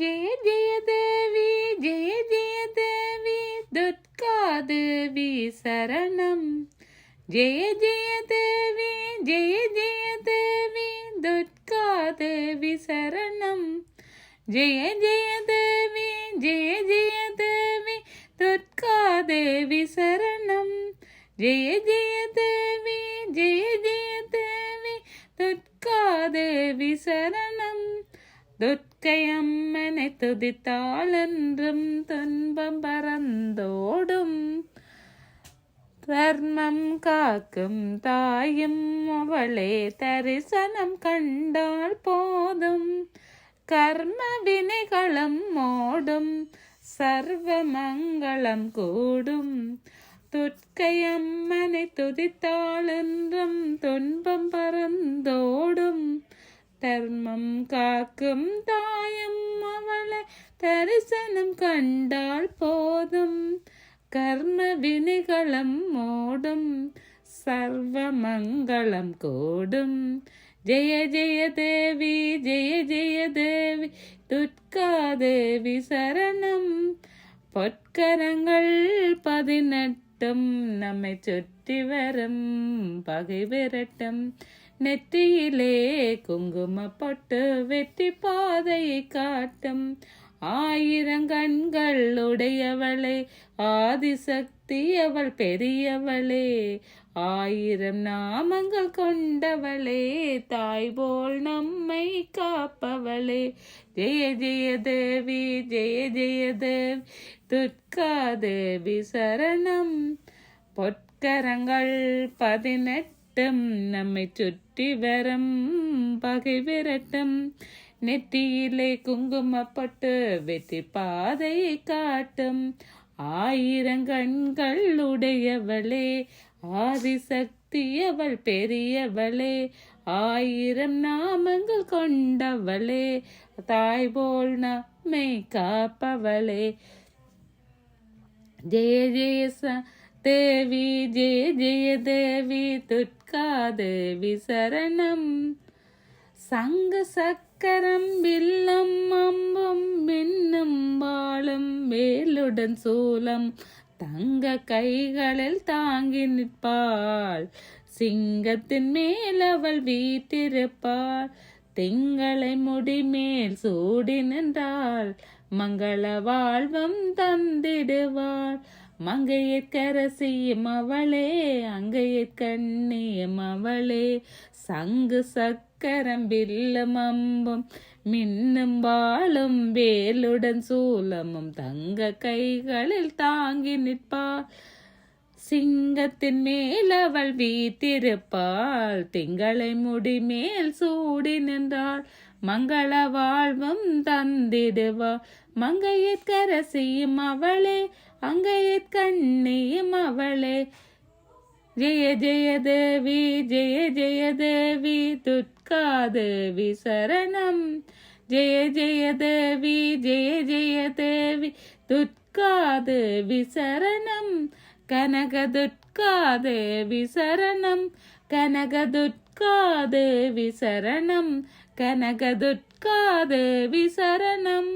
ஜெய ஜெய தேவி ஜெய ஜெய தேவி துர்கா தேவி சரணம். ஜெய ஜெய தேவி ஜெய ஜெய தேவி துர்கா தேவி சரணம். ஜெய ஜெய தேவி ஜெய ஜெய தேவி துர்கா தேவி சரணம். ஜெய ஜெய தேவி ஜெய ஜெய தேவி துர்கா தேவி சரணம். துர்க்கை அம்மனை துதித்தாளென்றும் துன்பம் பறந்தோடும். தர்மம் காக்கும் தாயும் அவளே தரிசனம் கண்டால் போதும். கர்ம வினைகளும் மோடும் சர்வ மங்களம் கூடும். துர்க்கை அம்மனை துதித்தாளென்றும் துன்பம் பறந்தோடும். தர்மம் காக்கும் தாயும் அவளை தரிசனம் கண்டால் போதும். கர்ம வினைகளும் மோடும் சர்வ மங்களம் கூடும். ஜெய ஜெய தேவி ஜெய ஜெய தேவி துர்கா தேவி சரணம். பொற்கரங்கள் 18 நம்மை சுற்றி வரும் பகை விரட்டும். நெற்றியிலே குங்கும பொட்டு வெற்றி பாதையை காட்டும். 1000 கண்கள் உடையவளே ஆதிசக்தி அவள் பெரியவளே. 1000 நாமங்கள் கொண்டவளே தாய் போல் நம்மை காப்பவளே. ஜெய ஜெய தேவி ஜெய ஜெய தேவி துர்கா தேவி சரணம். பொற்கரங்கள் 18 நம்மை சுற்றி வரும் பகை விரட்டும். நெற்றியிலே குங்குமப்பட்டு வெற்றி பாதையை காட்டும். 1000 கண்கள் உடையவளே ஆதிசக்தி அவள் பெரியவளே. 1000 நாமங்கள் கொண்டவளே தாய் போல் நம்மை காப்பவளே. ஜெய ஜெய தேவி ஜெய ஜெய தேவி துர்கா தேவி சரணம். சங்க சக்கரம் வில்லம் அம்பும் மின்னும் வாளும் வேலுடன் சூலம் தங்க கைகளில் தாங்கி நிற்பாள். சிங்கத்தின் மேல் அவள் வீற்றிருப்பாள். திங்களை முடிமேல் சூடி நின்றாள். மங்கள வாழ்வம் தந்திடுவாள். மங்கையற்கரசியும் அவளே அங்கையற்கண்ணியும் அவளே. சங்கு சக்கரம் வில்லும் அம்பும் மின்னும் வாளும் வேலுடன் சூலமும் தங்க கைகளில் தாங்கி நிற்பாள். சிங்கத்தின் மேல் அவள் வீற்றிருப்பாள். திங்களை முடிமேல் சூடி நின்றாள். மங்கள வாழ்வும் தந்திடுவாள். மங்கையற்கரசியும் அவளே அங்கையற்கண்ணியும் அவளே. ஜெய ஜெய தேவி ஜெய ஜெய தேவி துர்கா தேவி சரணம். ஜெய ஜெய தேவி ஜெய ஜெய தேவி துர்கா தேவி சரணம். கனக துர்கா தேவி சரணம். கனக துர்கா தேவி சரணம். கனக துர்கா தேவி சரணம்.